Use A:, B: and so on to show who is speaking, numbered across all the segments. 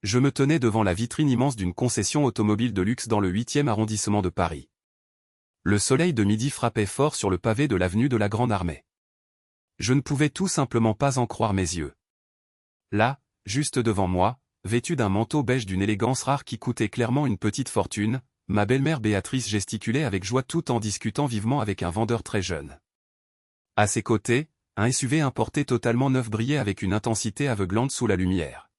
A: Je me tenais devant la vitrine immense d'une concession automobile de luxe dans le 8e arrondissement de Paris. Le soleil de midi frappait fort sur le pavé de l'avenue de la Grande Armée. Je ne pouvais tout simplement pas en croire mes yeux. Là, juste devant moi, vêtue d'un manteau beige d'une élégance rare qui coûtait clairement une petite fortune, ma belle-mère Béatrice gesticulait avec joie tout en discutant vivement avec un vendeur très jeune. À ses côtés, un SUV importé totalement neuf brillait avec une intensité aveuglante sous la lumière.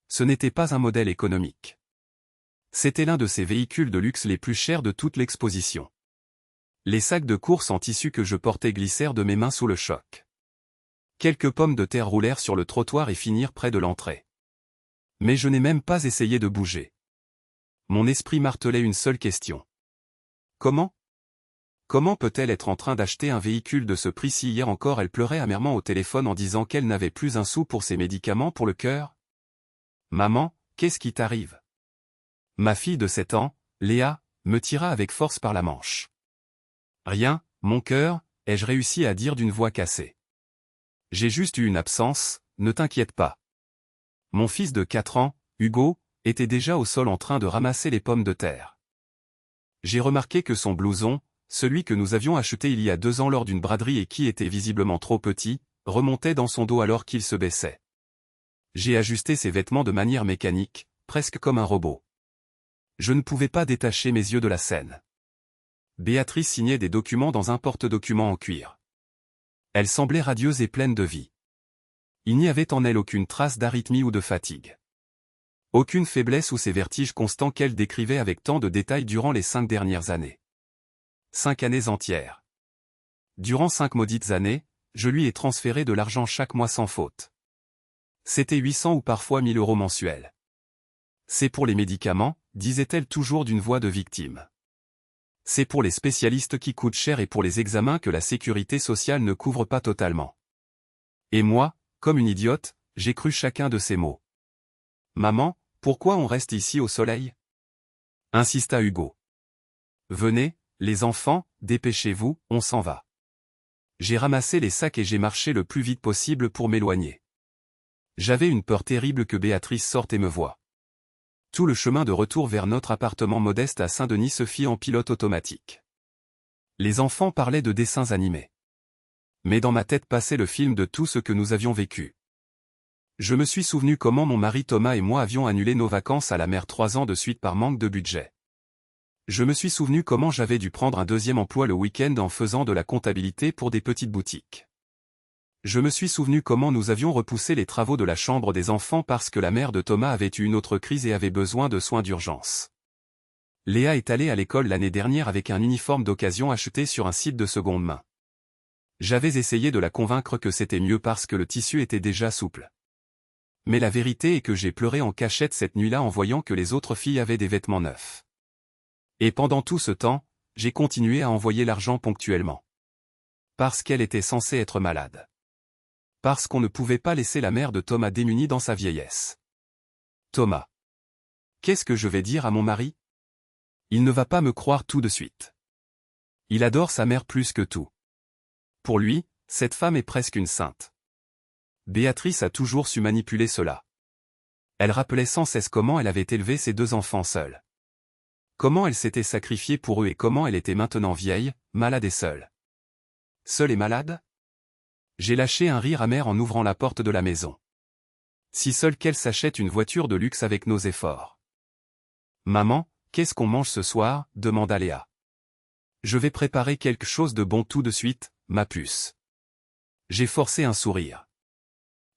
A: Ce n'était pas un modèle économique. C'était l'un de ces véhicules de luxe les plus chers de toute l'exposition. Les sacs de course en tissu que je portais glissèrent de mes mains sous le choc. Quelques pommes de terre roulèrent sur le trottoir et finirent près de l'entrée. Mais je n'ai même pas essayé de bouger. Mon esprit martelait une seule question. Comment peut-elle être en train d'acheter un véhicule de ce prix si hier encore elle pleurait amèrement au téléphone en disant qu'elle n'avait plus un sou pour ses médicaments pour le cœur? Maman, qu'est-ce qui t'arrive? Ma fille de 7 ans, Léa, me tira avec force par la manche. Rien, mon cœur, ai-je réussi à dire d'une voix cassée. J'ai juste eu une absence, ne t'inquiète pas. Mon fils de 4 ans, Hugo, était déjà au sol en train de ramasser les pommes de terre. J'ai remarqué que son blouson, celui que nous avions acheté il y a 2 ans lors d'une braderie et qui était visiblement trop petit, remontait dans son dos alors qu'il se baissait. J'ai ajusté ses vêtements de manière mécanique, presque comme un robot. Je ne pouvais pas détacher mes yeux de la scène. Béatrice signait des documents dans un porte-documents en cuir. Elle semblait radieuse et pleine de vie. Il n'y avait en elle aucune trace d'arythmie ou de fatigue. Aucune faiblesse ou ces vertiges constants qu'elle décrivait avec tant de détails durant les 5 dernières années. 5 années entières. Durant 5 maudites années, je lui ai transféré de l'argent chaque mois sans faute. C'était 800 ou parfois 1000 euros mensuels. C'est pour les médicaments, disait-elle toujours d'une voix de victime. C'est pour les spécialistes qui coûtent cher et pour les examens que la sécurité sociale ne couvre pas totalement. Et moi, comme une idiote, j'ai cru chacun de ces mots. Maman, pourquoi on reste ici au soleil? Insista Hugo. Venez, les enfants, dépêchez-vous, on s'en va. J'ai ramassé les sacs et j'ai marché le plus vite possible pour m'éloigner. J'avais une peur terrible que Béatrice sorte et me voie. Tout le chemin de retour vers notre appartement modeste à Saint-Denis se fit en pilote automatique. Les enfants parlaient de dessins animés. Mais dans ma tête passait le film de tout ce que nous avions vécu. Je me suis souvenu comment mon mari Thomas et moi avions annulé nos vacances à la mer 3 ans de suite par manque de budget. Je me suis souvenu comment j'avais dû prendre un deuxième emploi le week-end en faisant de la comptabilité pour des petites boutiques. Je me suis souvenu comment nous avions repoussé les travaux de la chambre des enfants parce que la mère de Thomas avait eu une autre crise et avait besoin de soins d'urgence. Léa est allée à l'école l'année dernière avec un uniforme d'occasion acheté sur un site de seconde main. J'avais essayé de la convaincre que c'était mieux parce que le tissu était déjà souple. Mais la vérité est que j'ai pleuré en cachette cette nuit-là en voyant que les autres filles avaient des vêtements neufs. Et pendant tout ce temps, j'ai continué à envoyer l'argent ponctuellement. Parce qu'elle était censée être malade. Parce qu'on ne pouvait pas laisser la mère de Thomas démunie dans sa vieillesse. Thomas. Qu'est-ce que je vais dire à mon mari? Il ne va pas me croire tout de suite. Il adore sa mère plus que tout. Pour lui, cette femme est presque une sainte. Béatrice a toujours su manipuler cela. Elle rappelait sans cesse comment elle avait élevé ses 2 enfants seule. Comment elle s'était sacrifiée pour eux et comment elle était maintenant vieille, malade et seule. Seule et malade? J'ai lâché un rire amer en ouvrant la porte de la maison. Si seule qu'elle s'achète une voiture de luxe avec nos efforts. Maman, qu'est-ce qu'on mange ce soir? Demanda Léa. Je vais préparer quelque chose de bon tout de suite, ma puce. J'ai forcé un sourire.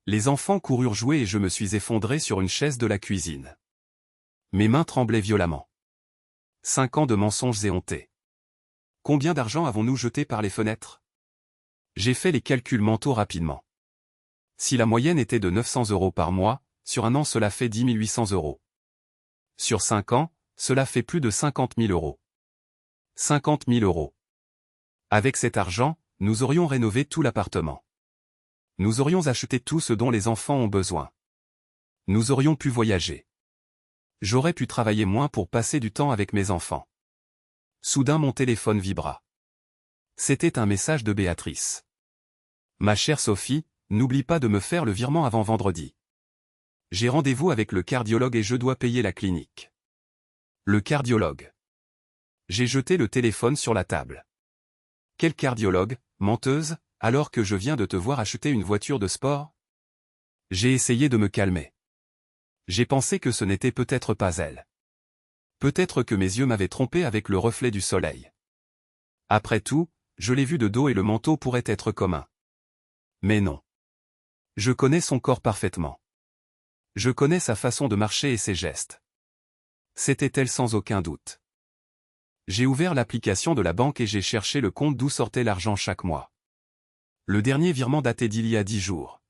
A: Les enfants coururent jouer et je me suis effondré sur une chaise de la cuisine. Mes mains tremblaient violemment. 5 ans de mensonges éhontés. Combien d'argent avons-nous jeté par les fenêtres? J'ai fait les calculs mentaux rapidement. Si la moyenne était de 900 € par mois, sur un an cela fait 10 800 €. Sur 5 ans, cela fait plus de 50 000 €. 50 000 €. Avec cet argent, nous aurions rénové tout l'appartement. Nous aurions acheté tout ce dont les enfants ont besoin. Nous aurions pu voyager. J'aurais pu travailler moins pour passer du temps avec mes enfants. Soudain mon téléphone vibra. C'était un message de Béatrice. Ma chère Sophie, n'oublie pas de me faire le virement avant vendredi. J'ai rendez-vous avec le cardiologue et je dois payer la clinique. Le cardiologue. J'ai jeté le téléphone sur la table. Quel cardiologue, menteuse, alors que je viens de te voir acheter une voiture de sport? J'ai essayé de me calmer. J'ai pensé que ce n'était peut-être pas elle. Peut-être que mes yeux m'avaient trompé avec le reflet du soleil. Après tout, je l'ai vue de dos et le manteau pourrait être commun. Mais non. Je connais son corps parfaitement. Je connais sa façon de marcher et ses gestes. C'était elle sans aucun doute. J'ai ouvert l'application de la banque et j'ai cherché le compte d'où sortait l'argent chaque mois. Le dernier virement datait d'il y a 10 jours.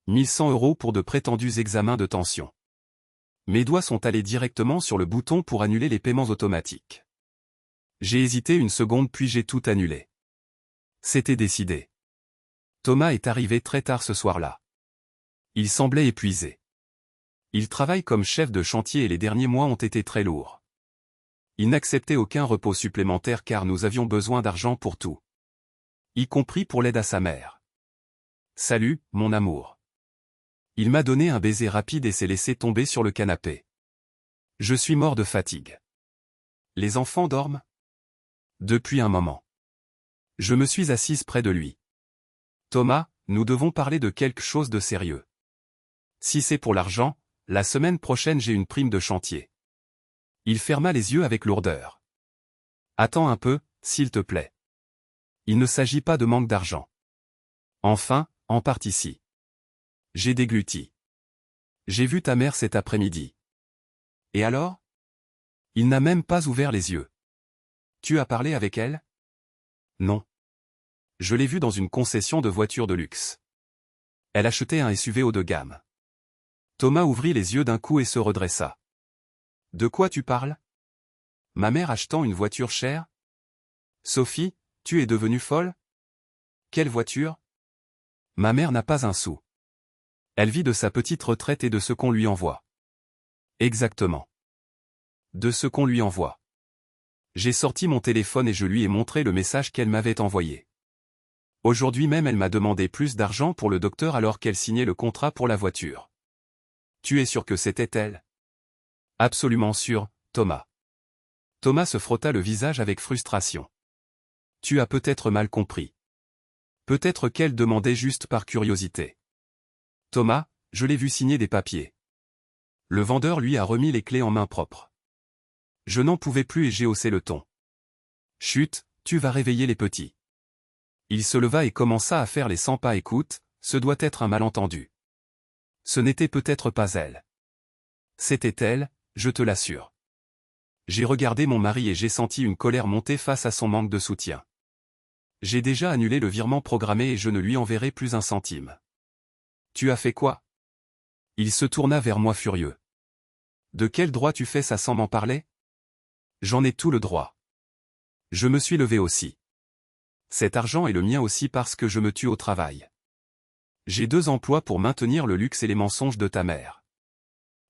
A: 1100 € pour de prétendus examens de tension. Mes doigts sont allés directement sur le bouton pour annuler les paiements automatiques. J'ai hésité une seconde puis j'ai tout annulé. C'était décidé. Thomas est arrivé très tard ce soir-là. Il semblait épuisé. Il travaille comme chef de chantier et les derniers mois ont été très lourds. Il n'acceptait aucun repos supplémentaire car nous avions besoin d'argent pour tout. Y compris pour l'aide à sa mère. Salut, mon amour. Il m'a donné un baiser rapide et s'est laissé tomber sur le canapé. Je suis mort de fatigue. Les enfants dorment? Depuis un moment. Je me suis assise près de lui. Thomas, nous devons parler de quelque chose de sérieux. Si c'est pour l'argent, la semaine prochaine j'ai une prime de chantier. Il ferma les yeux avec lourdeur. Attends un peu, s'il te plaît. Il ne s'agit pas de manque d'argent. Enfin, en part ici. J'ai dégluti. J'ai vu ta mère cet après-midi. Et alors? Il n'a même pas ouvert les yeux. Tu as parlé avec elle? Non. Je l'ai vue dans une concession de voitures de luxe. Elle achetait un SUV haut de gamme. Thomas ouvrit les yeux d'un coup et se redressa. De quoi tu parles? Ma mère achetant une voiture chère? Sophie, tu es devenue folle? Quelle voiture? Ma mère n'a pas un sou. Elle vit de sa petite retraite et de ce qu'on lui envoie. Exactement. De ce qu'on lui envoie. J'ai sorti mon téléphone et je lui ai montré le message qu'elle m'avait envoyé. Aujourd'hui même elle m'a demandé plus d'argent pour le docteur alors qu'elle signait le contrat pour la voiture. Tu es sûr que c'était elle? Absolument sûr, Thomas. Thomas se frotta le visage avec frustration. Tu as peut-être mal compris. Peut-être qu'elle demandait juste par curiosité. Thomas, je l'ai vu signer des papiers. Le vendeur lui a remis les clés en main propre. Je n'en pouvais plus et j'ai haussé le ton. Chut, tu vas réveiller les petits. Il se leva et commença à faire les 100 pas. Écoute, ce doit être un malentendu. Ce n'était peut-être pas elle. C'était elle, je te l'assure. J'ai regardé mon mari et j'ai senti une colère monter face à son manque de soutien. J'ai déjà annulé le virement programmé et je ne lui enverrai plus un centime. Tu as fait quoi? Il se tourna vers moi furieux. De quel droit tu fais ça sans m'en parler? J'en ai tout le droit. Je me suis levé aussi. Cet argent est le mien aussi parce que je me tue au travail. J'ai 2 emplois pour maintenir le luxe et les mensonges de ta mère.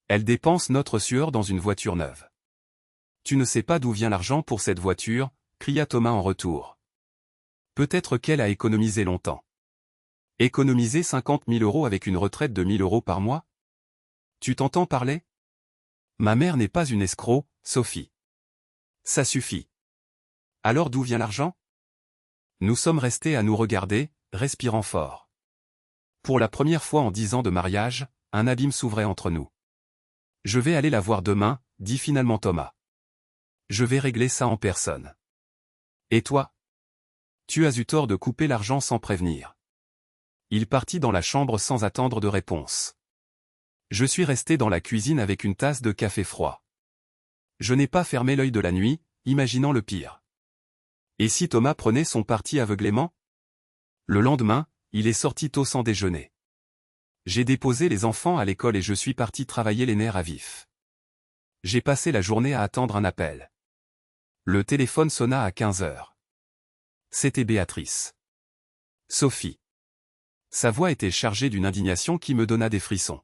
A: Elle dépense notre sueur dans une voiture neuve. Tu ne sais pas d'où vient l'argent pour cette voiture, cria Thomas en retour. Peut-être qu'elle a économisé longtemps. Économiser 50 000 € avec une retraite de 1 000 € par mois? Tu t'entends parler? Ma mère n'est pas une escroc, Sophie. Ça suffit. Alors d'où vient l'argent? Nous sommes restés à nous regarder, respirant fort. Pour la première fois en 10 ans de mariage, un abîme s'ouvrait entre nous. Je vais aller la voir demain, dit finalement Thomas. Je vais régler ça en personne. Et toi? Tu as eu tort de couper l'argent sans prévenir. Il partit dans la chambre sans attendre de réponse. Je suis resté dans la cuisine avec une tasse de café froid. Je n'ai pas fermé l'œil de la nuit, imaginant le pire. Et si Thomas prenait son parti aveuglément? Le lendemain, il est sorti tôt sans déjeuner. J'ai déposé les enfants à l'école et je suis parti travailler les nerfs à vif. J'ai passé la journée à attendre un appel. Le téléphone sonna à 15 heures. C'était Béatrice. Sophie. Sa voix était chargée d'une indignation qui me donna des frissons.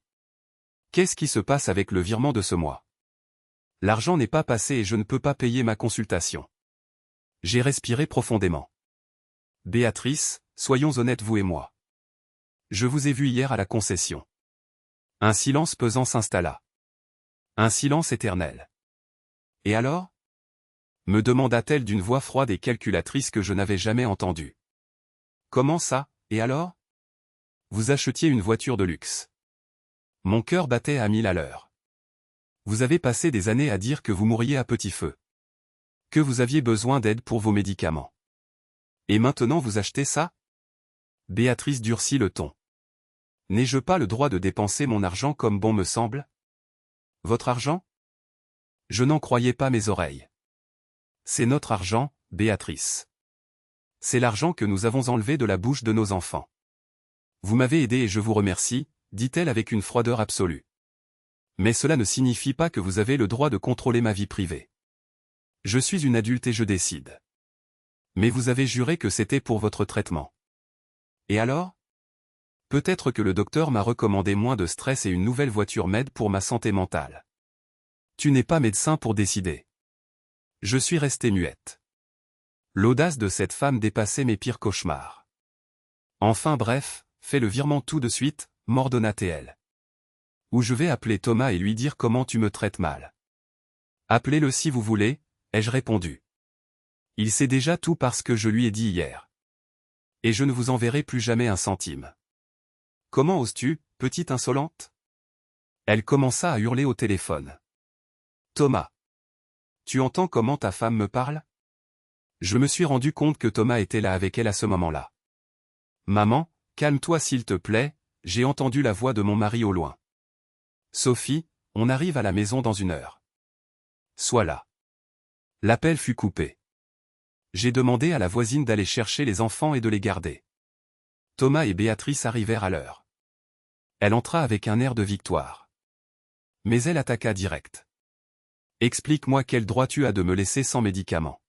A: Qu'est-ce qui se passe avec le virement de ce mois? L'argent n'est pas passé et je ne peux pas payer ma consultation. J'ai respiré profondément. Béatrice, soyons honnêtes vous et moi. Je vous ai vu hier à la concession. Un silence pesant s'installa. Un silence éternel. Et alors? Me demanda-t-elle d'une voix froide et calculatrice que je n'avais jamais entendue. Comment ça, et alors? Vous achetiez une voiture de luxe. Mon cœur battait à 1000 à l'heure. Vous avez passé des années à dire que vous mourriez à petit feu. Que vous aviez besoin d'aide pour vos médicaments. Et maintenant vous achetez ça? Béatrice durcit le ton. N'ai-je pas le droit de dépenser mon argent comme bon me semble? Votre argent? Je n'en croyais pas mes oreilles. C'est notre argent, Béatrice. C'est l'argent que nous avons enlevé de la bouche de nos enfants. Vous m'avez aidé et je vous remercie, dit-elle avec une froideur absolue. Mais cela ne signifie pas que vous avez le droit de contrôler ma vie privée. Je suis une adulte et je décide. Mais vous avez juré que c'était pour votre traitement. Et alors? Peut-être que le docteur m'a recommandé moins de stress et une nouvelle voiture m'aide pour ma santé mentale. Tu n'es pas médecin pour décider. Je suis restée muette. L'audace de cette femme dépassait mes pires cauchemars. Enfin bref, fais le virement tout de suite, m'ordonna-t-elle. Ou je vais appeler Thomas et lui dire comment tu me traites mal. Appelez-le si vous voulez, ai-je répondu. Il sait déjà tout parce que je lui ai dit hier. Et je ne vous enverrai plus jamais un centime. Comment oses-tu, petite insolente? Elle commença à hurler au téléphone. Thomas. Tu entends comment ta femme me parle? Je me suis rendu compte que Thomas était là avec elle à ce moment-là. Maman, calme-toi s'il te plaît, j'ai entendu la voix de mon mari au loin. Sophie, on arrive à la maison dans 1 heure. Sois là. L'appel fut coupé. J'ai demandé à la voisine d'aller chercher les enfants et de les garder. Thomas et Béatrice arrivèrent à l'heure. Elle entra avec un air de victoire. Mais elle attaqua direct. Explique-moi quel droit tu as de me laisser sans médicaments.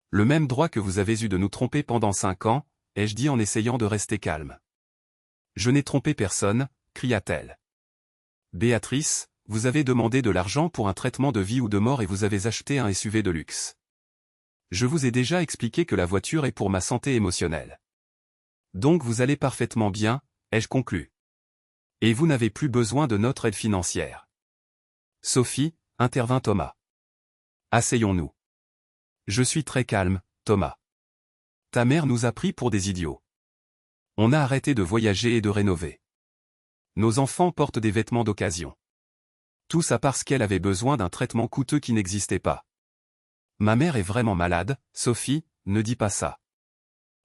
A: Le même droit que vous avez eu de nous tromper pendant 5 ans, ai-je dit en essayant de rester calme. Je n'ai trompé personne, cria-t-elle. Béatrice, vous avez demandé de l'argent pour un traitement de vie ou de mort et vous avez acheté un SUV de luxe. Je vous ai déjà expliqué que la voiture est pour ma santé émotionnelle. Donc vous allez parfaitement bien, ai-je conclu. Et vous n'avez plus besoin de notre aide financière. Sophie, intervint Thomas. Asseyons-nous. Je suis très calme, Thomas. Ta mère nous a pris pour des idiots. On a arrêté de voyager et de rénover. Nos enfants portent des vêtements d'occasion. Tout ça parce qu'elle avait besoin d'un traitement coûteux qui n'existait pas. Ma mère est vraiment malade, Sophie, ne dis pas ça.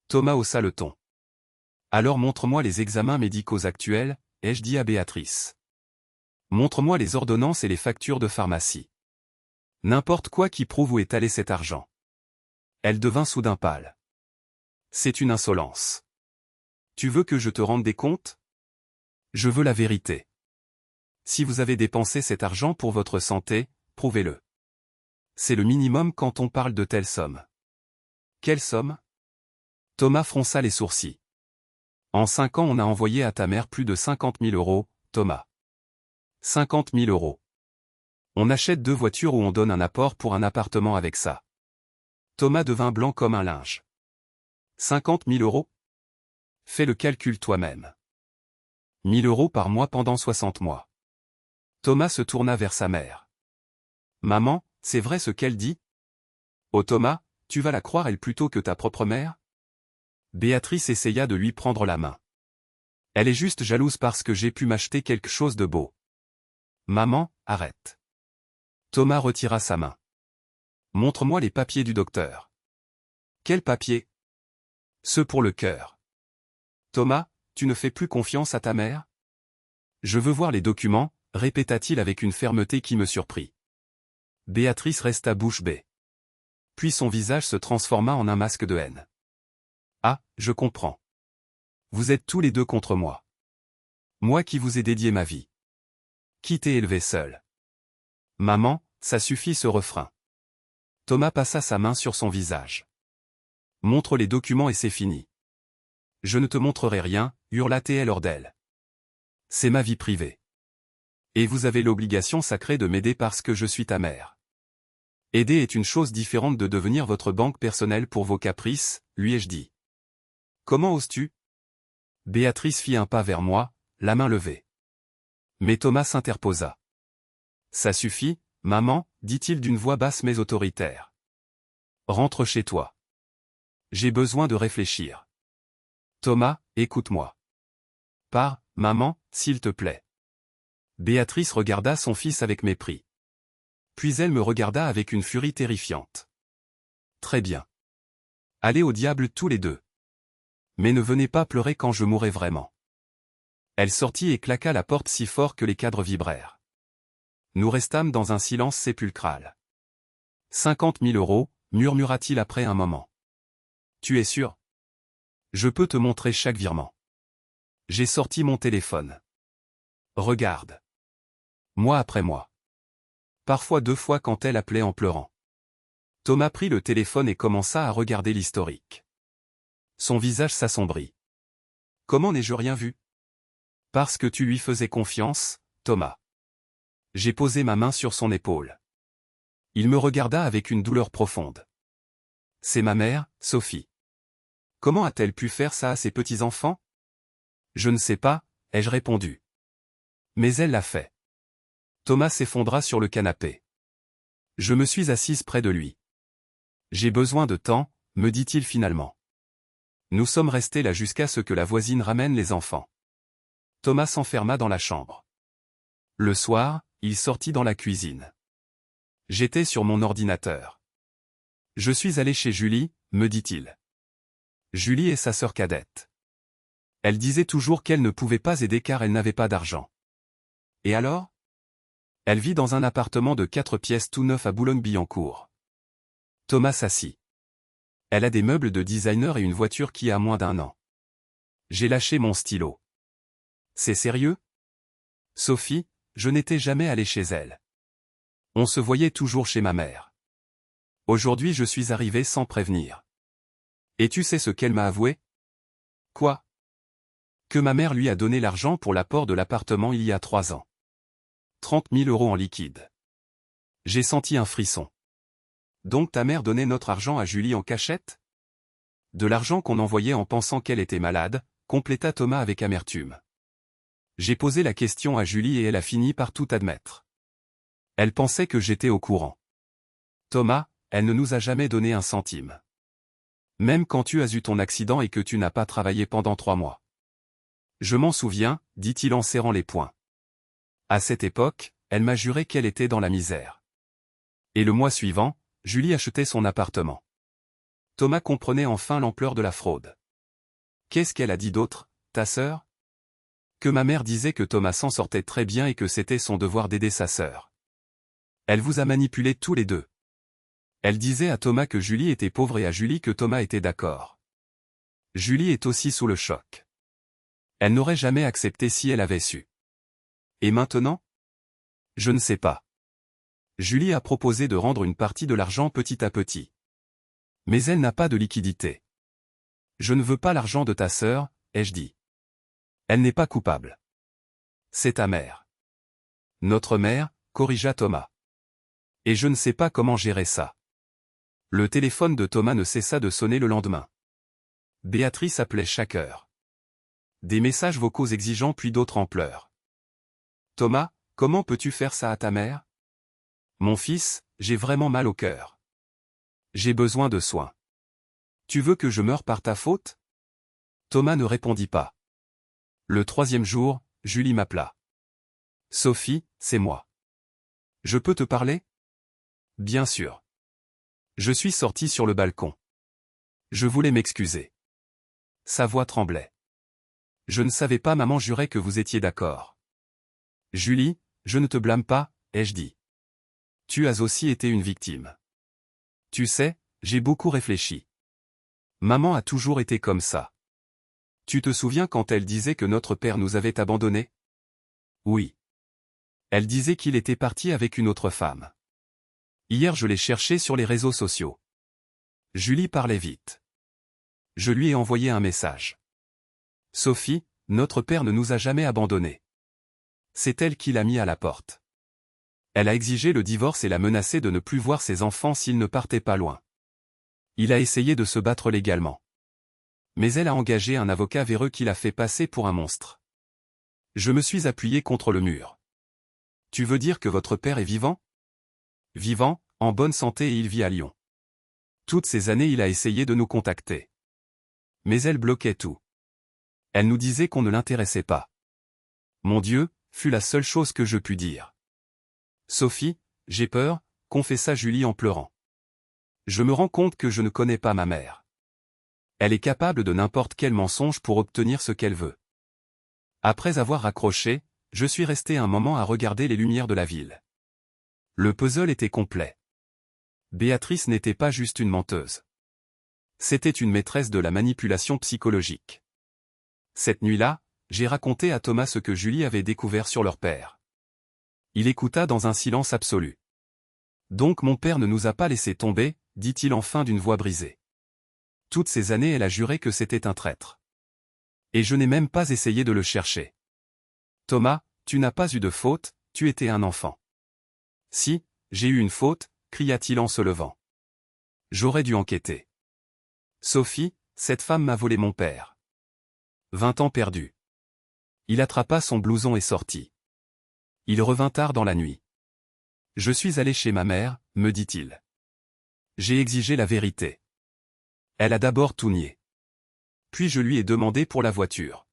A: Thomas haussa le ton. Alors montre-moi les examens médicaux actuels, ai-je dit à Béatrice. Montre-moi les ordonnances et les factures de pharmacie. N'importe quoi qui prouve où est allé cet argent. Elle devint soudain pâle. C'est une insolence. Tu veux que je te rende des comptes? Je veux la vérité. Si vous avez dépensé cet argent pour votre santé, prouvez-le. C'est le minimum quand on parle de telles sommes. Quelle somme? Thomas fronça les sourcils. En 5 ans on a envoyé à ta mère plus de 50 000 euros, Thomas. 50 000 euros. On achète 2 voitures ou on donne un apport pour un appartement avec ça. Thomas devint blanc comme un linge. 50 000 euros? Fais le calcul toi-même. 1 000 euros par mois pendant 60 mois. Thomas se tourna vers sa mère. Maman, c'est vrai ce qu'elle dit? Oh Thomas, tu vas la croire elle plutôt que ta propre mère? Béatrice essaya de lui prendre la main. Elle est juste jalouse parce que j'ai pu m'acheter quelque chose de beau. Maman, arrête. Thomas retira sa main. Montre-moi les papiers du docteur. Quels papiers? Ceux pour le cœur. Thomas, tu ne fais plus confiance à ta mère? Je veux voir les documents, répéta-t-il avec une fermeté qui me surprit. Béatrice resta bouche bée. Puis son visage se transforma en un masque de haine. Ah, je comprends. Vous êtes tous les deux contre moi. Moi qui vous ai dédié ma vie. Qui t'ai élevé seul. Maman, ça suffit ce refrain. Thomas passa sa main sur son visage. Montre les documents et c'est fini. Je ne te montrerai rien, hurla-t-elle hors d'elle. C'est ma vie privée. Et vous avez l'obligation sacrée de m'aider parce que je suis ta mère. Aider est une chose différente de devenir votre banque personnelle pour vos caprices, lui ai-je dit. Comment oses-tu? Béatrice fit un pas vers moi, la main levée. Mais Thomas s'interposa. Ça suffit, maman, dit-il d'une voix basse mais autoritaire. Rentre chez toi. J'ai besoin de réfléchir. Thomas, écoute-moi. Pars, maman, s'il te plaît. Béatrice regarda son fils avec mépris. Puis elle me regarda avec une furie terrifiante. Très bien. Allez au diable tous les deux. Mais ne venez pas pleurer quand je mourrai vraiment. Elle sortit et claqua la porte si fort que les cadres vibrèrent. Nous restâmes dans un silence sépulcral. 50 000 €, murmura-t-il après un moment. Tu es sûr? Je peux te montrer chaque virement. J'ai sorti mon téléphone. Regarde. Mois après mois. Parfois 2 fois quand elle appelait en pleurant. Thomas prit le téléphone et commença à regarder l'historique. Son visage s'assombrit. Comment n'ai-je rien vu? Parce que tu lui faisais confiance, Thomas. J'ai posé ma main sur son épaule. Il me regarda avec une douleur profonde. C'est ma mère, Sophie. Comment a-t-elle pu faire ça à ses petits-enfants? Je ne sais pas, ai-je répondu. Mais elle l'a fait. Thomas s'effondra sur le canapé. Je me suis assise près de lui. J'ai besoin de temps, me dit-il finalement. Nous sommes restés là jusqu'à ce que la voisine ramène les enfants. Thomas s'enferma dans la chambre. Le soir, il sortit dans la cuisine. J'étais sur mon ordinateur. Je suis allé chez Julie, me dit-il. Julie est sa sœur cadette. Elle disait toujours qu'elle ne pouvait pas aider car elle n'avait pas d'argent. Et alors? Elle vit dans un appartement de 4 pièces tout neuf à Boulogne-Billancourt. Thomas s'assit. Elle a des meubles de designer et une voiture qui a moins d'1 an. J'ai lâché mon stylo. C'est sérieux? Sophie, je n'étais jamais allé chez elle. On se voyait toujours chez ma mère. Aujourd'hui je suis arrivé sans prévenir. Et tu sais ce qu'elle m'a avoué? Quoi? Que ma mère lui a donné l'argent pour l'apport de l'appartement il y a 3 ans. 30 000 € en liquide. J'ai senti un frisson. Donc ta mère donnait notre argent à Julie en cachette? De l'argent qu'on envoyait en pensant qu'elle était malade, compléta Thomas avec amertume. J'ai posé la question à Julie et elle a fini par tout admettre. Elle pensait que j'étais au courant. Thomas, elle ne nous a jamais donné un centime. Même quand tu as eu ton accident et que tu n'as pas travaillé pendant 3 mois. Je m'en souviens, dit-il en serrant les poings. À cette époque, elle m'a juré qu'elle était dans la misère. Et le mois suivant, Julie achetait son appartement. Thomas comprenait enfin l'ampleur de la fraude. Qu'est-ce qu'elle a dit d'autre, ta sœur? Que ma mère disait que Thomas s'en sortait très bien et que c'était son devoir d'aider sa sœur. Elle vous a manipulés tous les deux. Elle disait à Thomas que Julie était pauvre et à Julie que Thomas était d'accord. Julie est aussi sous le choc. Elle n'aurait jamais accepté si elle avait su. Et maintenant? Je ne sais pas. Julie a proposé de rendre une partie de l'argent petit à petit. Mais elle n'a pas de liquidité. Je ne veux pas l'argent de ta sœur, ai-je dit. Elle n'est pas coupable. C'est ta mère. Notre mère, corrigea Thomas. Et je ne sais pas comment gérer ça. Le téléphone de Thomas ne cessa de sonner le lendemain. Béatrice appelait chaque heure. Des messages vocaux exigeants puis d'autres en pleurs. Thomas, comment peux-tu faire ça à ta mère? Mon fils, j'ai vraiment mal au cœur. J'ai besoin de soins. Tu veux que je meure par ta faute? Thomas ne répondit pas. Le 3e jour, Julie m'appela. Sophie, c'est moi. Je peux te parler? Bien sûr. Je suis sorti sur le balcon. Je voulais m'excuser. Sa voix tremblait. Je ne savais pas, maman jurait que vous étiez d'accord. Julie, je ne te blâme pas, ai-je dit. Tu as aussi été une victime. Tu sais, j'ai beaucoup réfléchi. Maman a toujours été comme ça. Tu te souviens quand elle disait que notre père nous avait abandonnés? Oui. Elle disait qu'il était parti avec une autre femme. Hier je l'ai cherché sur les réseaux sociaux. Julie parlait vite. Je lui ai envoyé un message. Sophie, notre père ne nous a jamais abandonnés. C'est elle qui l'a mis à la porte. Elle a exigé le divorce et l'a menacé de ne plus voir ses enfants s'ils ne partaient pas loin. Il a essayé de se battre légalement. Mais elle a engagé un avocat véreux qui l'a fait passer pour un monstre. Je me suis appuyé contre le mur. Tu veux dire que votre père est vivant? Vivant, en bonne santé et il vit à Lyon. Toutes ces années il a essayé de nous contacter. Mais elle bloquait tout. Elle nous disait qu'on ne l'intéressait pas. Mon Dieu, fut la seule chose que je pus dire. Sophie, j'ai peur, confessa Julie en pleurant. Je me rends compte que je ne connais pas ma mère. Elle est capable de n'importe quel mensonge pour obtenir ce qu'elle veut. Après avoir raccroché, je suis resté un moment à regarder les lumières de la ville. Le puzzle était complet. Béatrice n'était pas juste une menteuse. C'était une maîtresse de la manipulation psychologique. Cette nuit-là, j'ai raconté à Thomas ce que Julie avait découvert sur leur père. Il écouta dans un silence absolu. Donc mon père ne nous a pas laissé tomber, dit-il enfin d'une voix brisée. Toutes ces années elle a juré que c'était un traître. Et je n'ai même pas essayé de le chercher. Thomas, tu n'as pas eu de faute, tu étais un enfant. Si, j'ai eu une faute, cria-t-il en se levant. J'aurais dû enquêter. Sophie, cette femme m'a volé mon père. 20 ans perdus. Il attrapa son blouson et sortit. Il revint tard dans la nuit. Je suis allé chez ma mère, me dit-il. J'ai exigé la vérité. Elle a d'abord tout nié. Puis je lui ai demandé pour la voiture.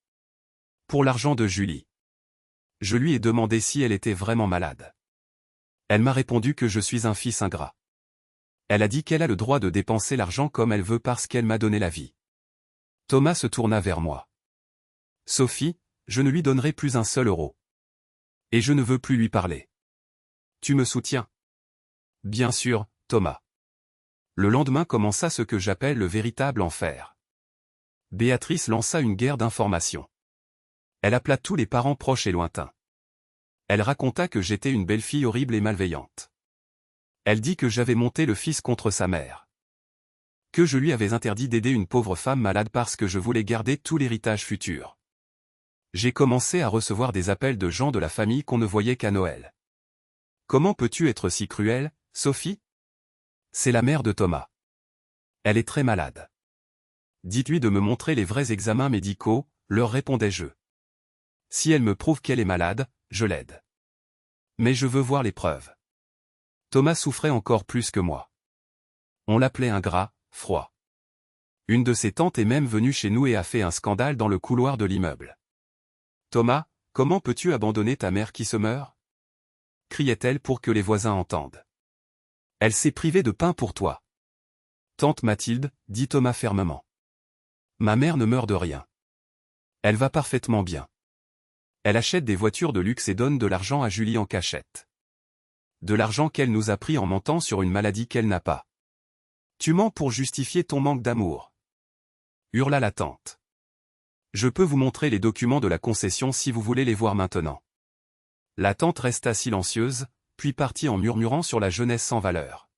A: Pour l'argent de Julie. Je lui ai demandé si elle était vraiment malade. Elle m'a répondu que je suis un fils ingrat. Elle a dit qu'elle a le droit de dépenser l'argent comme elle veut parce qu'elle m'a donné la vie. Thomas se tourna vers moi. Sophie, je ne lui donnerai plus un seul euro. Et je ne veux plus lui parler. Tu me soutiens? Bien sûr, Thomas. Le lendemain commença ce que j'appelle le véritable enfer. Béatrice lança une guerre d'informations. Elle appela tous les parents proches et lointains. Elle raconta que j'étais une belle-fille horrible et malveillante. Elle dit que j'avais monté le fils contre sa mère. Que je lui avais interdit d'aider une pauvre femme malade parce que je voulais garder tout l'héritage futur. J'ai commencé à recevoir des appels de gens de la famille qu'on ne voyait qu'à Noël. Comment peux-tu être si cruelle, Sophie? C'est la mère de Thomas. Elle est très malade. Dites-lui de me montrer les vrais examens médicaux, leur répondais-je. Si elle me prouve qu'elle est malade, je l'aide. Mais je veux voir les preuves. Thomas souffrait encore plus que moi. On l'appelait ingrat, froid. Une de ses tantes est même venue chez nous et a fait un scandale dans le couloir de l'immeuble. Thomas, comment peux-tu abandonner ta mère qui se meurt? Criait-elle pour que les voisins entendent. Elle s'est privée de pain pour toi. Tante Mathilde, dit Thomas fermement. Ma mère ne meurt de rien. Elle va parfaitement bien. Elle achète des voitures de luxe et donne de l'argent à Julie en cachette. De l'argent qu'elle nous a pris en mentant sur une maladie qu'elle n'a pas. Tu mens pour justifier ton manque d'amour. Hurla la tante. Je peux vous montrer les documents de la concession si vous voulez les voir maintenant. La tante resta silencieuse, puis partit en murmurant sur la jeunesse sans valeur.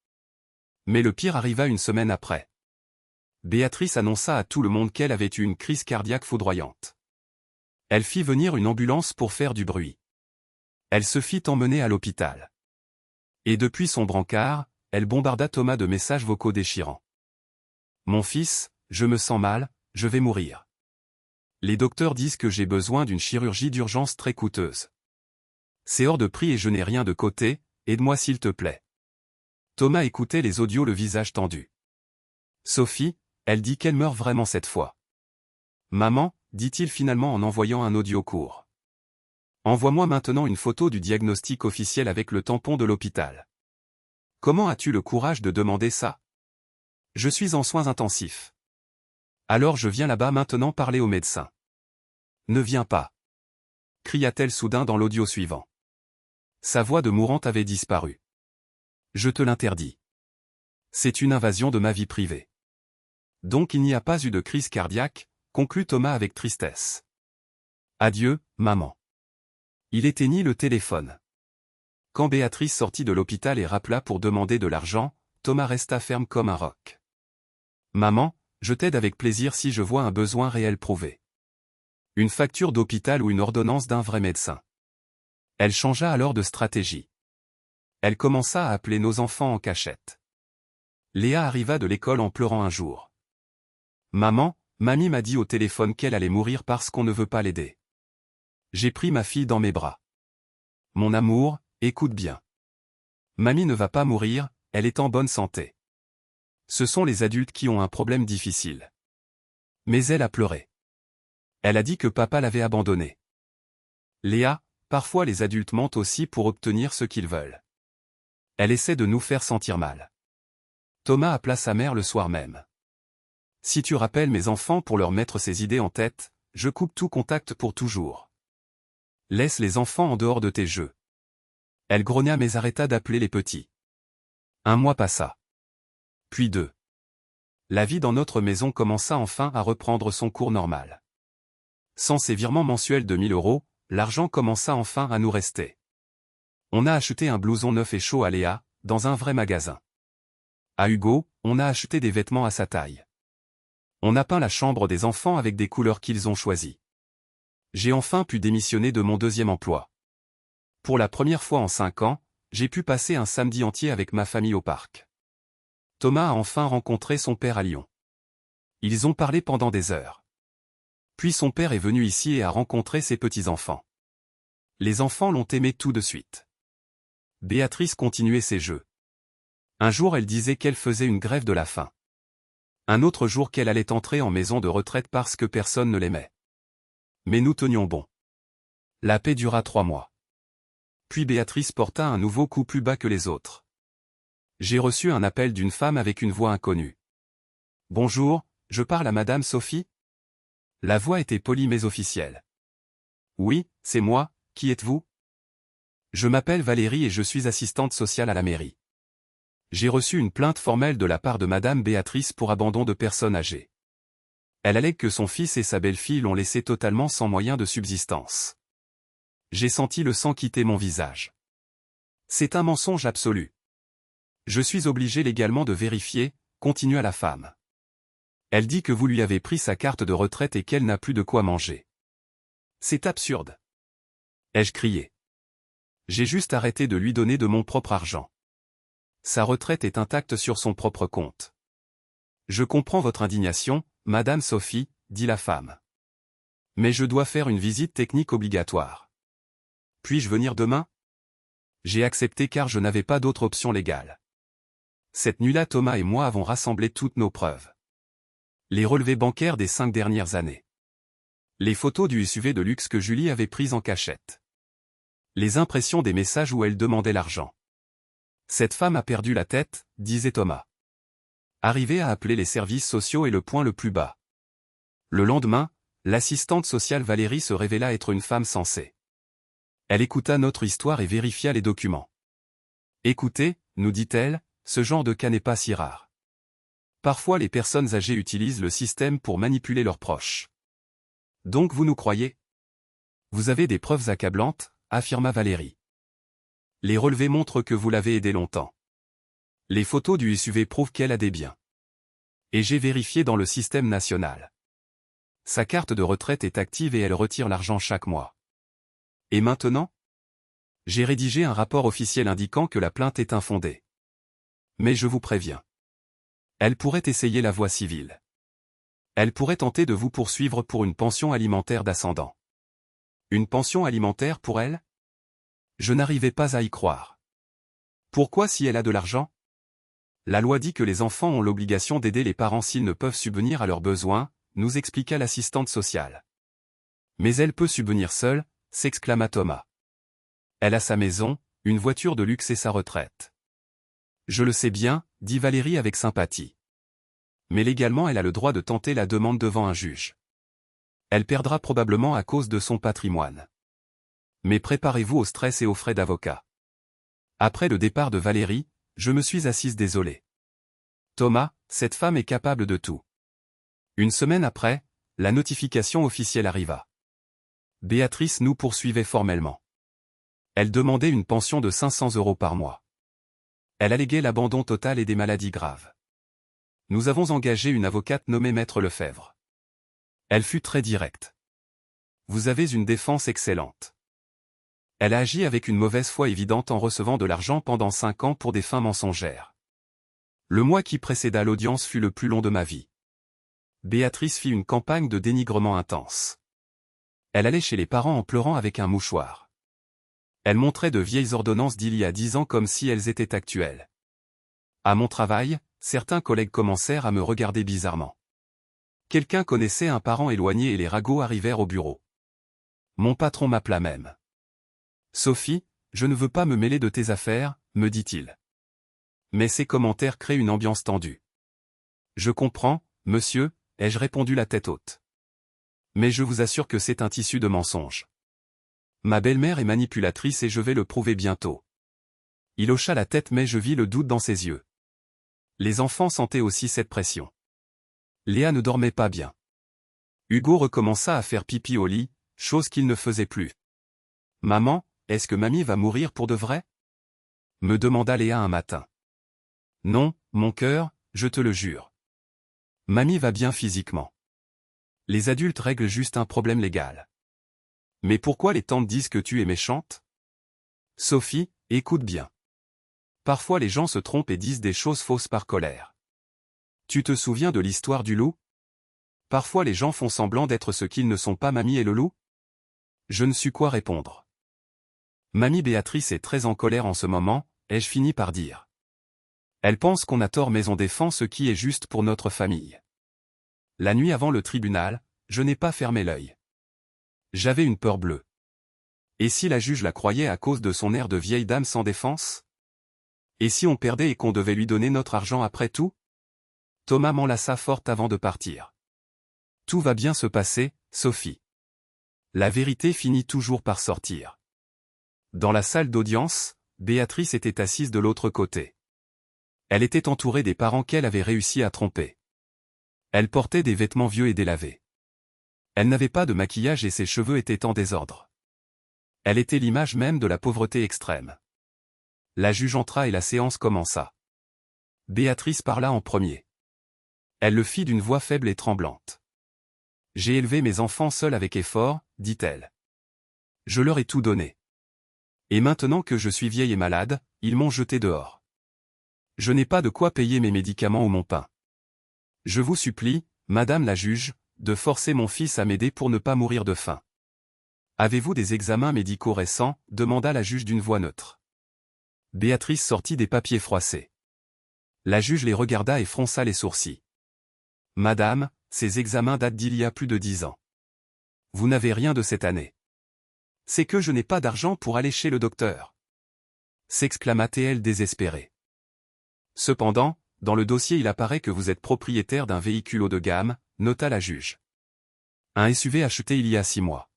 A: Mais le pire arriva une semaine après. Béatrice annonça à tout le monde qu'elle avait eu une crise cardiaque foudroyante. Elle fit venir une ambulance pour faire du bruit. Elle se fit emmener à l'hôpital. Et depuis son brancard, elle bombarda Thomas de messages vocaux déchirants. Mon fils, je me sens mal, je vais mourir. Les docteurs disent que j'ai besoin d'une chirurgie d'urgence très coûteuse. C'est hors de prix et je n'ai rien de côté, aide-moi s'il te plaît. Thomas écoutait les audios le visage tendu. Sophie, elle dit qu'elle meurt vraiment cette fois. Maman, dit-il finalement en envoyant un audio court. Envoie-moi maintenant une photo du diagnostic officiel avec le tampon de l'hôpital. Comment as-tu le courage de demander ça? Je suis en soins intensifs. Alors je viens là-bas maintenant parler au médecin. Ne viens pas. Cria-t-elle soudain dans l'audio suivant. Sa voix de mourante avait disparu. Je te l'interdis. C'est une invasion de ma vie privée. Donc il n'y a pas eu de crise cardiaque, conclut Thomas avec tristesse. Adieu, maman. Il éteignit le téléphone. Quand Béatrice sortit de l'hôpital et rappela pour demander de l'argent, Thomas resta ferme comme un roc. Maman, je t'aide avec plaisir si je vois un besoin réel prouvé. Une facture d'hôpital ou une ordonnance d'un vrai médecin. Elle changea alors de stratégie. Elle commença à appeler nos enfants en cachette. Léa arriva de l'école en pleurant un jour. Maman, mamie m'a dit au téléphone qu'elle allait mourir parce qu'on ne veut pas l'aider. J'ai pris ma fille dans mes bras. Mon amour, écoute bien. Mamie ne va pas mourir, elle est en bonne santé. Ce sont les adultes qui ont un problème difficile. Mais elle a pleuré. Elle a dit que papa l'avait abandonnée. Léa, parfois les adultes mentent aussi pour obtenir ce qu'ils veulent. Elle essaie de nous faire sentir mal. Thomas appela sa mère le soir même. Si tu rappelles mes enfants pour leur mettre ces idées en tête, je coupe tout contact pour toujours. Laisse les enfants en dehors de tes jeux. Elle grogna mais arrêta d'appeler les petits. Un mois passa. Puis 2. La vie dans notre maison commença enfin à reprendre son cours normal. Sans ces virements mensuels de 1000 €, l'argent commença enfin à nous rester. On a acheté un blouson neuf et chaud à Léa, dans un vrai magasin. À Hugo, on a acheté des vêtements à sa taille. On a peint la chambre des enfants avec des couleurs qu'ils ont choisies. J'ai enfin pu démissionner de mon deuxième emploi. Pour la première fois en 5 ans, j'ai pu passer un samedi entier avec ma famille au parc. Thomas a enfin rencontré son père à Lyon. Ils ont parlé pendant des heures. Puis son père est venu ici et a rencontré ses petits-enfants. Les enfants l'ont aimé tout de suite. Béatrice continuait ses jeux. Un jour elle disait qu'elle faisait une grève de la faim. Un autre jour qu'elle allait entrer en maison de retraite parce que personne ne l'aimait. Mais nous tenions bon. La paix dura 3 mois. Puis Béatrice porta un nouveau coup plus bas que les autres. J'ai reçu un appel d'une femme avec une voix inconnue. « Bonjour, je parle à Madame Sophie ?» La voix était polie mais officielle. « Oui, c'est moi, qui êtes-vous ?» Je m'appelle Valérie et je suis assistante sociale à la mairie. J'ai reçu une plainte formelle de la part de Madame Béatrice pour abandon de personnes âgées. Elle allègue que son fils et sa belle-fille l'ont laissé totalement sans moyen de subsistance. J'ai senti le sang quitter mon visage. C'est un mensonge absolu. Je suis obligé légalement de vérifier, continua la femme. Elle dit que vous lui avez pris sa carte de retraite et qu'elle n'a plus de quoi manger. C'est absurde. Ai-je crié. J'ai juste arrêté de lui donner de mon propre argent. Sa retraite est intacte sur son propre compte. Je comprends votre indignation, Madame Sophie, dit la femme. Mais je dois faire une visite technique obligatoire. Puis-je venir demain? J'ai accepté car je n'avais pas d'autre option légale. Cette nuit-là, Thomas et moi avons rassemblé toutes nos preuves. Les relevés bancaires des 5 dernières années. Les photos du SUV de luxe que Julie avait prises en cachette. Les impressions des messages où elle demandait l'argent. Cette femme a perdu la tête, disait Thomas. Arrivé à appeler les services sociaux est le point le plus bas. Le lendemain, l'assistante sociale Valérie se révéla être une femme sensée. Elle écouta notre histoire et vérifia les documents. Écoutez, nous dit-elle, ce genre de cas n'est pas si rare. Parfois les personnes âgées utilisent le système pour manipuler leurs proches. Donc vous nous croyez? Vous avez des preuves accablantes, affirma Valérie. Les relevés montrent que vous l'avez aidée longtemps. Les photos du SUV prouvent qu'elle a des biens. Et j'ai vérifié dans le système national. Sa carte de retraite est active et elle retire l'argent chaque mois. Et maintenant? J'ai rédigé un rapport officiel indiquant que la plainte est infondée. Mais je vous préviens. Elle pourrait essayer la voie civile. Elle pourrait tenter de vous poursuivre pour une pension alimentaire d'ascendant. Une pension alimentaire pour elle? Je n'arrivais pas à y croire. Pourquoi si elle a de l'argent? La loi dit que les enfants ont l'obligation d'aider les parents s'ils ne peuvent subvenir à leurs besoins, nous expliqua l'assistante sociale. Mais elle peut subvenir seule, s'exclama Thomas. Elle a sa maison, une voiture de luxe et sa retraite. Je le sais bien, dit Valérie avec sympathie. Mais légalement elle a le droit de tenter la demande devant un juge. Elle perdra probablement à cause de son patrimoine. Mais préparez-vous au stress et aux frais d'avocat. Après le départ de Valérie, je me suis assise désolée. Thomas, cette femme est capable de tout. Une semaine après, la notification officielle arriva. Béatrice nous poursuivait formellement. Elle demandait une pension de 500 € par mois. Elle alléguait l'abandon total et des maladies graves. Nous avons engagé une avocate nommée Maître Lefebvre. Elle fut très directe. Vous avez une défense excellente. Elle a agi avec une mauvaise foi évidente en recevant de l'argent pendant 5 ans pour des fins mensongères. Le mois qui précéda l'audience fut le plus long de ma vie. Béatrice fit une campagne de dénigrement intense. Elle allait chez les parents en pleurant avec un mouchoir. Elle montrait de vieilles ordonnances d'il y a 10 ans comme si elles étaient actuelles. À mon travail, certains collègues commencèrent à me regarder bizarrement. Quelqu'un connaissait un parent éloigné et les ragots arrivèrent au bureau. Mon patron m'appela même. « Sophie, je ne veux pas me mêler de tes affaires, » me dit-il. Mais ces commentaires créent une ambiance tendue. « Je comprends, monsieur », ai-je répondu la tête haute. Mais je vous assure que c'est un tissu de mensonges. Ma belle-mère est manipulatrice et je vais le prouver bientôt. Il hocha la tête mais je vis le doute dans ses yeux. Les enfants sentaient aussi cette pression. Léa ne dormait pas bien. Hugo recommença à faire pipi au lit, chose qu'il ne faisait plus. « Maman, est-ce que mamie va mourir pour de vrai ?» me demanda Léa un matin. « Non, mon cœur, je te le jure. Mamie va bien physiquement. Les adultes règlent juste un problème légal. Mais pourquoi les tantes disent que tu es méchante ? Sophie, écoute bien. Parfois les gens se trompent et disent des choses fausses par colère. Tu te souviens de l'histoire du loup ? Parfois les gens font semblant d'être ce qu'ils ne sont pas. Mamie et le loup ? Je ne sus quoi répondre. Mamie Béatrice est très en colère en ce moment, ai-je fini par dire. Elle pense qu'on a tort mais on défend ce qui est juste pour notre famille. La nuit avant le tribunal, je n'ai pas fermé l'œil. J'avais une peur bleue. Et si la juge la croyait à cause de son air de vieille dame sans défense ? Et si on perdait et qu'on devait lui donner notre argent après tout ? Thomas m'enlaça fort avant de partir. Tout va bien se passer, Sophie. La vérité finit toujours par sortir. Dans la salle d'audience, Béatrice était assise de l'autre côté. Elle était entourée des parents qu'elle avait réussi à tromper. Elle portait des vêtements vieux et délavés. Elle n'avait pas de maquillage et ses cheveux étaient en désordre. Elle était l'image même de la pauvreté extrême. La juge entra et la séance commença. Béatrice parla en premier. Elle le fit d'une voix faible et tremblante. « J'ai élevé mes enfants seule avec effort, dit-elle. Je leur ai tout donné. Et maintenant que je suis vieille et malade, ils m'ont jeté dehors. Je n'ai pas de quoi payer mes médicaments ou mon pain. Je vous supplie, madame la juge, de forcer mon fils à m'aider pour ne pas mourir de faim. Avez-vous des examens médicaux récents ? Demanda la juge d'une voix neutre. Béatrice sortit des papiers froissés. La juge les regarda et fronça les sourcils. Madame, ces examens datent d'il y a plus de 10 ans. Vous n'avez rien de cette année. C'est que je n'ai pas d'argent pour aller chez le docteur. S'exclama-t-elle désespérée. Cependant, dans le dossier il apparaît que vous êtes propriétaire d'un véhicule haut de gamme, nota la juge. Un SUV acheté il y a 6 mois.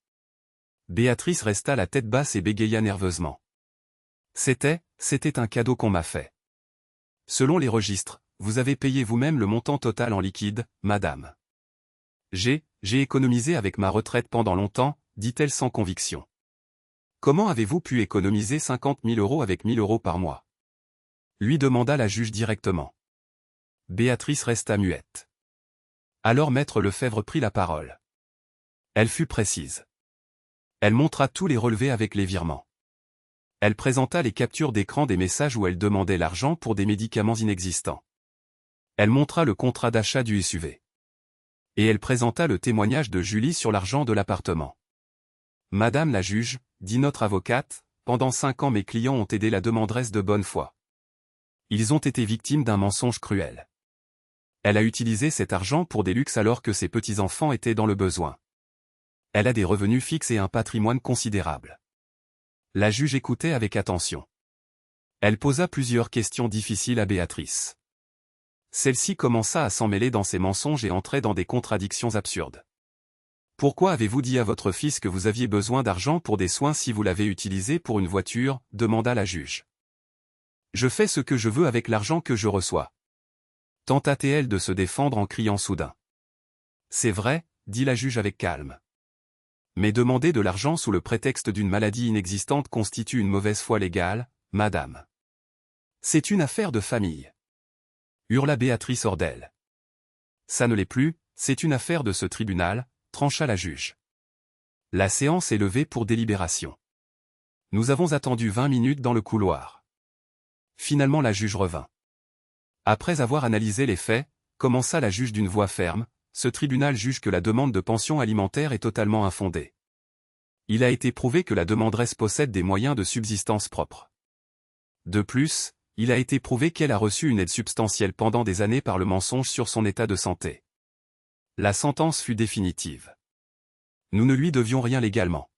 A: Béatrice resta la tête basse et bégaya nerveusement. C'était un cadeau qu'on m'a fait. Selon les registres, vous avez payé vous-même le montant total en liquide, madame. J'ai économisé avec ma retraite pendant longtemps, dit-elle sans conviction. Comment avez-vous pu économiser 50 000 € avec 1 000 € par mois ? Lui demanda la juge directement. Béatrice resta muette. Alors maître Lefebvre prit la parole. Elle fut précise. Elle montra tous les relevés avec les virements. Elle présenta les captures d'écran des messages où elle demandait l'argent pour des médicaments inexistants. Elle montra le contrat d'achat du SUV. Et elle présenta le témoignage de Julie sur l'argent de l'appartement. Madame la juge, dit notre avocate, pendant 5 ans mes clients ont aidé la demanderesse de bonne foi. Ils ont été victimes d'un mensonge cruel. Elle a utilisé cet argent pour des luxes alors que ses petits-enfants étaient dans le besoin. Elle a des revenus fixes et un patrimoine considérable. La juge écoutait avec attention. Elle posa plusieurs questions difficiles à Béatrice. Celle-ci commença à s'en mêler dans ses mensonges et entrait dans des contradictions absurdes. Pourquoi avez-vous dit à votre fils que vous aviez besoin d'argent pour des soins si vous l'avez utilisé pour une voiture ? Demanda la juge. Je fais ce que je veux avec l'argent que je reçois. Tenta-t-elle de se défendre en criant soudain. C'est vrai, dit la juge avec calme. Mais demander de l'argent sous le prétexte d'une maladie inexistante constitue une mauvaise foi légale, madame. C'est une affaire de famille. Hurla Béatrice hors d'elle. Ça ne l'est plus, c'est une affaire de ce tribunal, trancha la juge. La séance est levée pour délibération. Nous avons attendu 20 minutes dans le couloir. Finalement la juge revint. Après avoir analysé les faits, commença la juge d'une voix ferme, ce tribunal juge que la demande de pension alimentaire est totalement infondée. Il a été prouvé que la demanderesse possède des moyens de subsistance propres. De plus, il a été prouvé qu'elle a reçu une aide substantielle pendant des années par le mensonge sur son état de santé. La sentence fut définitive. Nous ne lui devions rien légalement.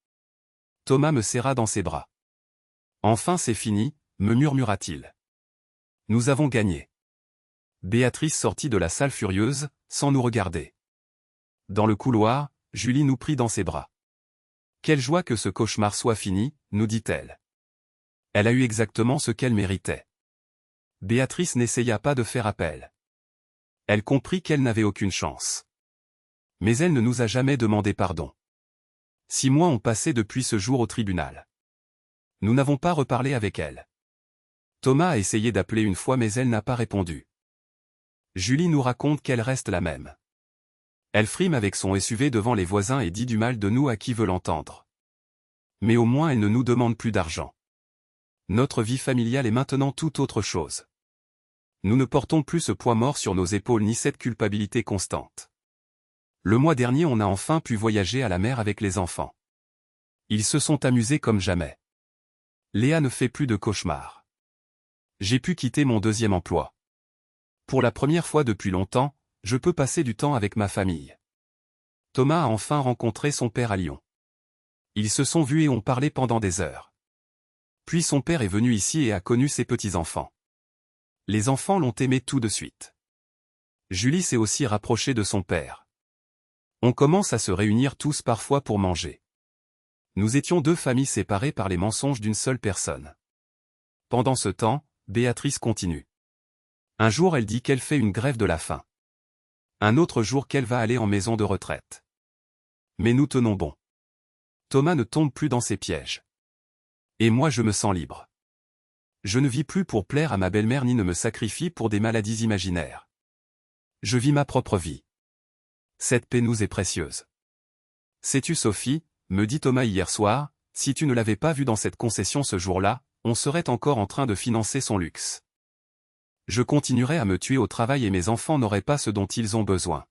A: Thomas me serra dans ses bras. Enfin c'est fini, me murmura-t-il. Nous avons gagné. Béatrice sortit de la salle furieuse, sans nous regarder. Dans le couloir, Julie nous prit dans ses bras. Quelle joie que ce cauchemar soit fini, nous dit-elle. Elle a eu exactement ce qu'elle méritait. Béatrice n'essaya pas de faire appel. Elle comprit qu'elle n'avait aucune chance. Mais elle ne nous a jamais demandé pardon. 6 mois ont passé depuis ce jour au tribunal. Nous n'avons pas reparlé avec elle. Thomas a essayé d'appeler une fois mais elle n'a pas répondu. Julie nous raconte qu'elle reste la même. Elle frime avec son SUV devant les voisins et dit du mal de nous à qui veut l'entendre. Mais au moins elle ne nous demande plus d'argent. Notre vie familiale est maintenant tout autre chose. Nous ne portons plus ce poids mort sur nos épaules ni cette culpabilité constante. Le mois dernier on a enfin pu voyager à la mer avec les enfants. Ils se sont amusés comme jamais. Léa ne fait plus de cauchemars. J'ai pu quitter mon 2e emploi. Pour la première fois depuis longtemps, je peux passer du temps avec ma famille. Thomas a enfin rencontré son père à Lyon. Ils se sont vus et ont parlé pendant des heures. Puis son père est venu ici et a connu ses petits-enfants. Les enfants l'ont aimé tout de suite. Julie s'est aussi rapprochée de son père. On commence à se réunir tous parfois pour manger. Nous étions 2 familles séparées par les mensonges d'une seule personne. Pendant ce temps, Béatrice continue. Un jour elle dit qu'elle fait une grève de la faim. Un autre jour qu'elle va aller en maison de retraite. Mais nous tenons bon. Thomas ne tombe plus dans ses pièges. Et moi je me sens libre. Je ne vis plus pour plaire à ma belle-mère ni ne me sacrifie pour des maladies imaginaires. Je vis ma propre vie. Cette paix nous est précieuse. Sais-tu Sophie, me dit Thomas hier soir, si tu ne l'avais pas vu dans cette concession ce jour-là, on serait encore en train de financer son luxe. Je continuerais à me tuer au travail et mes enfants n'auraient pas ce dont ils ont besoin.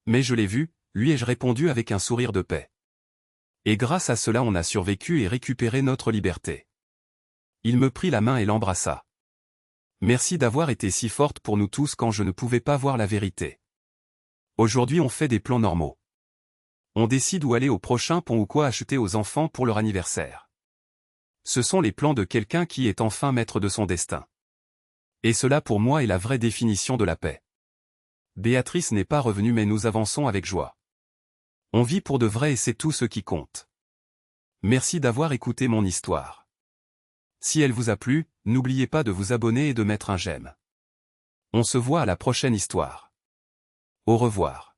A: Mais je l'ai vu, lui ai-je répondu avec un sourire de paix. Et grâce à cela on a survécu et récupéré notre liberté. Il me prit la main et l'embrassa. Merci d'avoir été si forte pour nous tous quand je ne pouvais pas voir la vérité. Aujourd'hui on fait des plans normaux. On décide où aller au prochain pont ou quoi acheter aux enfants pour leur anniversaire. Ce sont les plans de quelqu'un qui est enfin maître de son destin. Et cela pour moi est la vraie définition de la paix. Béatrice n'est pas revenue mais nous avançons avec joie. On vit pour de vrai et c'est tout ce qui compte. Merci d'avoir écouté mon histoire. Si elle vous a plu, n'oubliez pas de vous abonner et de mettre un j'aime. On se voit à la prochaine histoire. Au revoir.